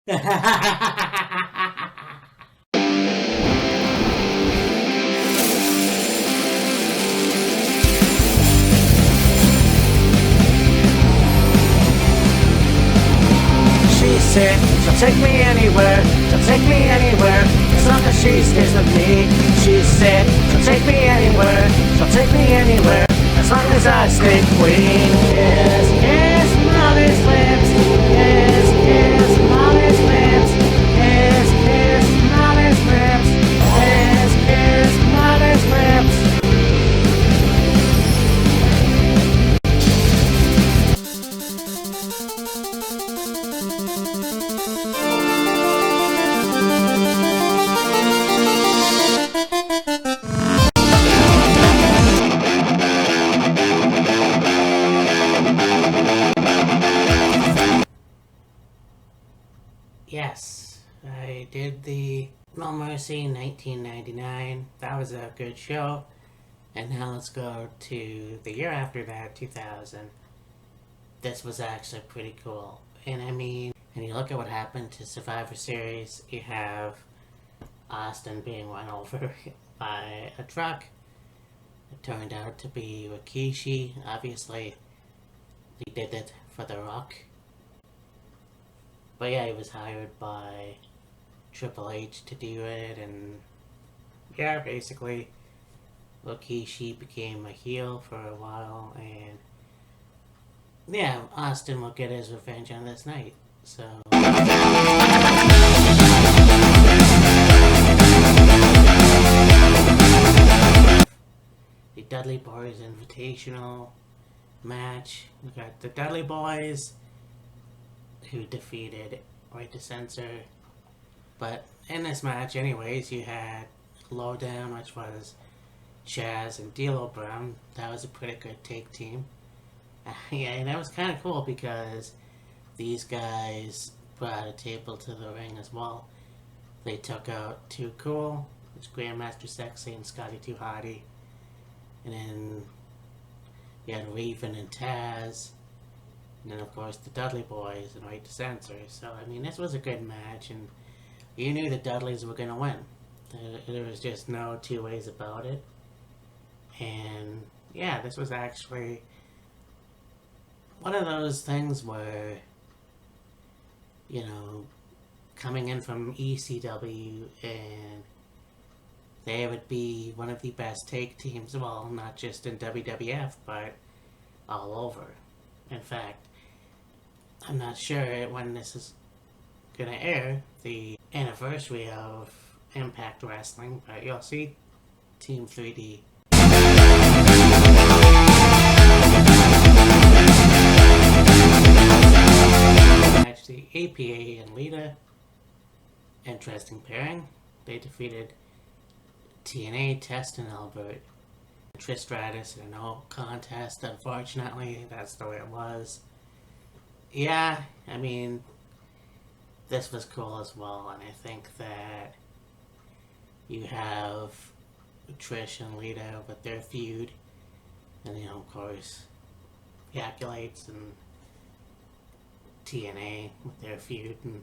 She said, she'll take me anywhere, she'll take me anywhere, as long as she stays with me. She said, she'll take me anywhere, she'll take me anywhere, as long as I stay queen. Yes, yes, Molly's lips. Yes, yes, Molly's lips. Yes, yes, Molly's lips. Yes, yes, Molly's lips. Yes, I did the No Mercy 1999. That was a good show. And now let's go to the year after that, 2000. This was actually pretty cool. And I mean, and you look at what happened to Survivor Series, you have Austin being run over by a truck. It turned out to be Rikishi. Obviously, he did it for The Rock. But yeah, he was hired by Triple H to do it, and yeah, basically, Rikishi became a heel for a while, and yeah, Austin will get his revenge on this night. So. The Dudley Boys Invitational match. We got the Dudley Boys, who defeated Right to Censor. But in this match, anyways, you had Lowdown, which was Chaz and D'Lo Brown. That was a pretty good take team. Yeah, and that was kind of cool because these guys brought a table to the ring as well. They took out Too Cool, which Grandmaster Sexy and Scotty Too Hottie. And then you had Raven and Taz. And then, of course, the Dudley Boys and Right to Censor. So, I mean, this was a good match, and you knew the Dudleys were going to win. There was just no two ways about it. And, yeah, this was actually one of those things where, you know, coming in from ECW, and they would be one of the best take teams, well, not just in WWF, but all over. In fact, I'm not sure when this is going to air, the anniversary of Impact Wrestling, but you'll see Team 3D. Actually, APA and Lita, interesting pairing. They defeated TNA, Test, and Albert. Trish Stratus in a no contest, unfortunately. That's the way it was. Yeah, I mean, this was cool as well, and I think that you have Trish and Lita with their feud, and, you know, of course, the Acolytes and TNA with their feud, and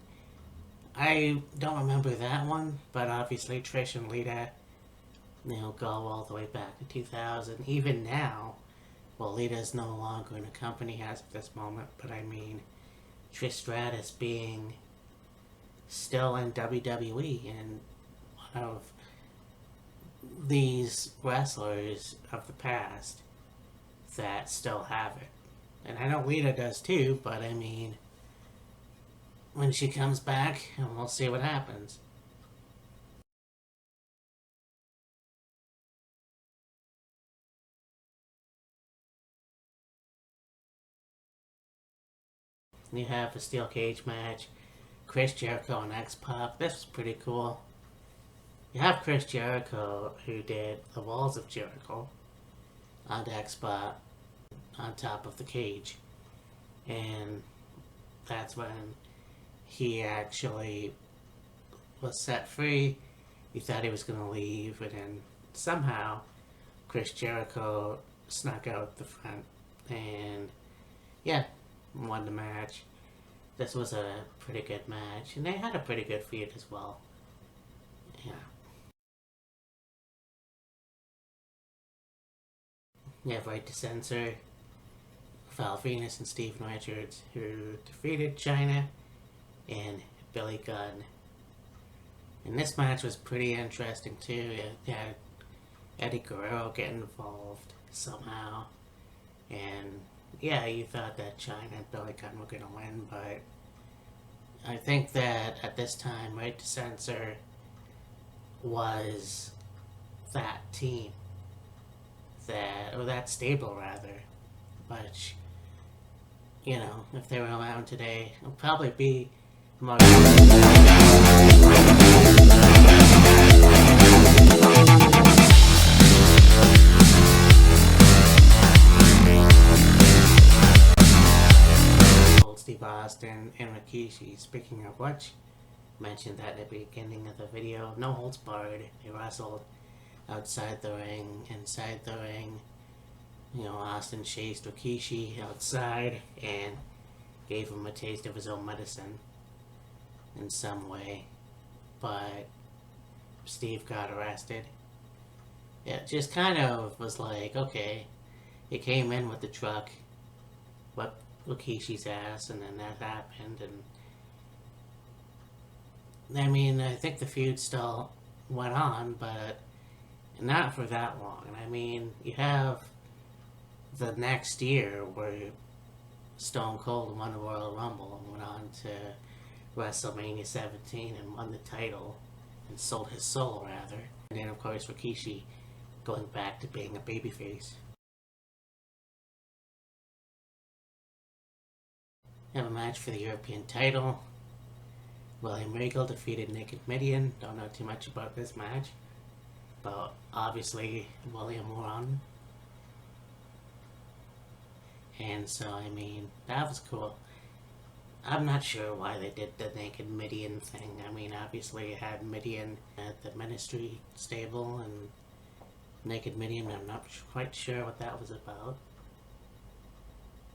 I don't remember that one, but obviously Trish and Lita, you know, go all the way back to 2000. Even now, well, Lita's no longer in a company as of this moment, but I mean, Trish Stratus being still in WWE and one of these wrestlers of the past that still have it. And I know Lita does too, but I mean, when she comes back, we'll see what happens. You have a steel cage match, Chris Jericho and X-Pac. This was pretty cool. You have Chris Jericho, who did the Walls of Jericho on X-Pac on top of the cage. And that's when he actually was set free. You thought he was going to leave, and then somehow Chris Jericho snuck out the front and, yeah, won the match. this was a pretty good match, and they had a pretty good feud as well. Yeah. You have Right to Censor, Val Venus and Steven Richards, who defeated China and Billy Gunn. And this match was pretty interesting too. You had Eddie Guerrero get involved somehow. And yeah, you thought that China and Billy Gunn were going to win, but I think that at this time, Right to Censor was that team. That stable rather. Which, you know, if they were around today, it'll probably be more. Steve Austin and Rikishi. Speaking of which, mentioned that at the beginning of the video, no holds barred. They wrestled outside the ring, inside the ring. You know, Austin chased Rikishi outside and gave him a taste of his own medicine in some way. But Steve got arrested. It just kind of was like, okay, he came in with the truck, whipped Rikishi's ass, and then that happened. And I mean, I think the feud still went on, but not for that long. And I mean, you have the next year where Stone Cold won the Royal Rumble and went on to WrestleMania 17 and won the title and sold his soul, rather. And then, of course, Rikishi going back to being a babyface. Have a match for the European title. William Regal defeated Naked Midian. Don't know too much about this match, but obviously William won. And so, I mean, that was cool. I'm not sure why they did the Naked Midian thing. I mean, obviously you had Midian at the Ministry stable, and Naked Midian, I'm not quite sure what that was about.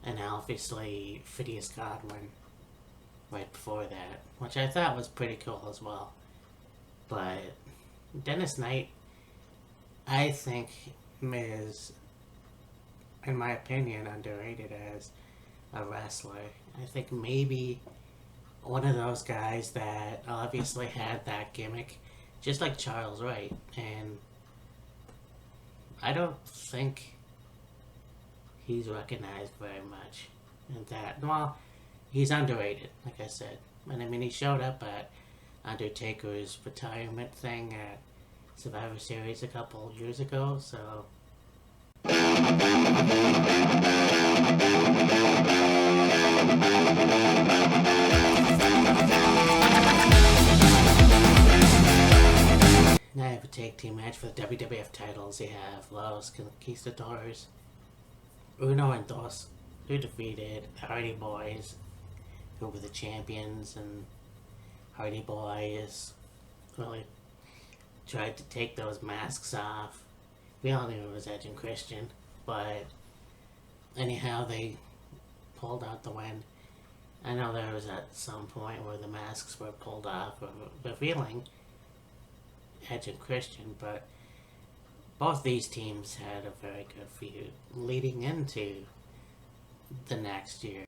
And obviously Phineas Godwin right before that, which I thought was pretty cool as well. But Dennis Knight, I think, is, in my opinion, underrated as a wrestler. I think maybe one of those guys that obviously had that gimmick, just like Charles Wright, and I don't think he's recognized very much. And that, well, he's underrated, like I said. And I mean, he showed up at Undertaker's retirement thing at Survivor Series a couple years ago, so. Now I have a tag team match for the WWF titles. You have Los Conquistadors, Uno and Dos, who defeated the Hardy Boys, who were the champions, and Hardy Boys really tried to take those masks off. We all knew it was Edge and Christian, but anyhow, they pulled out the win. I know there was at some point where the masks were pulled off, revealing Edge and Christian, but both these teams had a very good feud leading into the next year.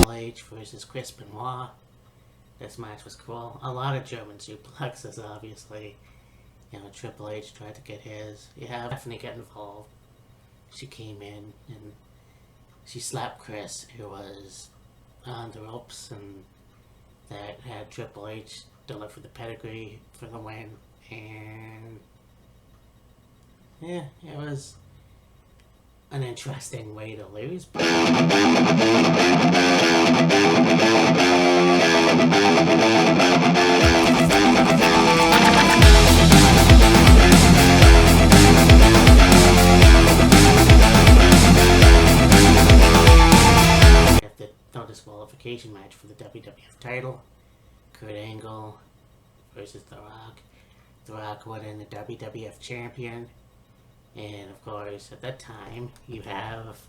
H versus Chris Benoit. This match was cool. A lot of German suplexes, obviously. You know, Triple H tried to get his. You have Stephanie get involved. She came in and she slapped Chris, who was on the ropes, and that had Triple H deliver the pedigree for the win. And yeah, it was an interesting way to lose. No disqualification match for the WWF title. Kurt Angle versus The Rock. The Rock winning the WWF champion. And of course, at that time, you have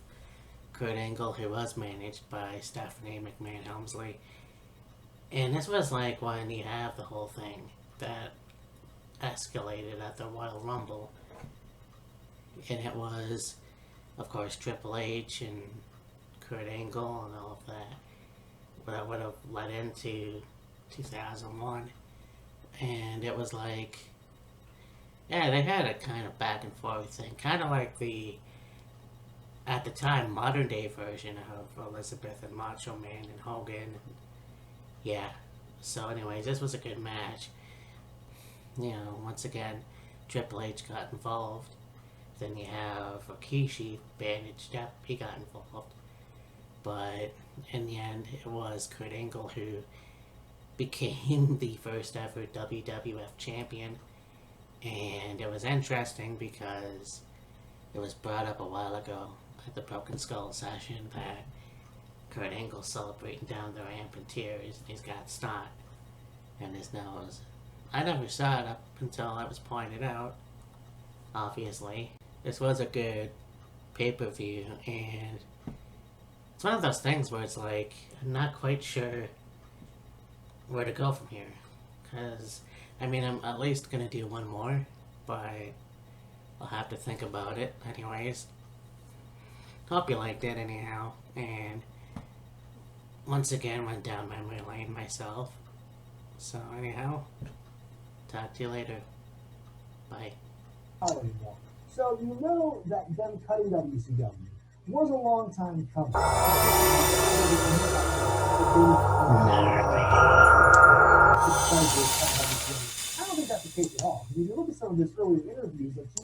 Kurt Angle, who was managed by Stephanie McMahon Helmsley. And this was like when you have the whole thing that escalated at the Royal Rumble. And it was, of course, Triple H and Kurt Angle and all of that. That would have led into 2001. And it was like, yeah, they had a kind of back and forth thing. Kind of like the, at the time, modern day version of Elizabeth and Macho Man and Hogan. Yeah. So anyways, this was a good match. You know, once again, Triple H got involved. Then you have Rikishi bandaged up. He got involved. But in the end, it was Kurt Angle who became the first ever WWF champion. And it was interesting because it was brought up a while ago at the Broken Skull session that Kurt Angle's celebrating down the ramp in tears and he's got snot in his nose. I never saw it up until it was pointed out, obviously. This was a good pay-per-view, and it's one of those things where it's like, I'm not quite sure where to go from here. Because, I mean, I'm at least going to do one more, but I'll have to think about it anyways. Hope you liked it anyhow, and once again went down memory lane myself. So anyhow, talk to you later. Bye. Anymore. So you know that them cutting WCW was a long time coming. I don't think that's the case at all. I mean, you look at some of his earlier interviews, like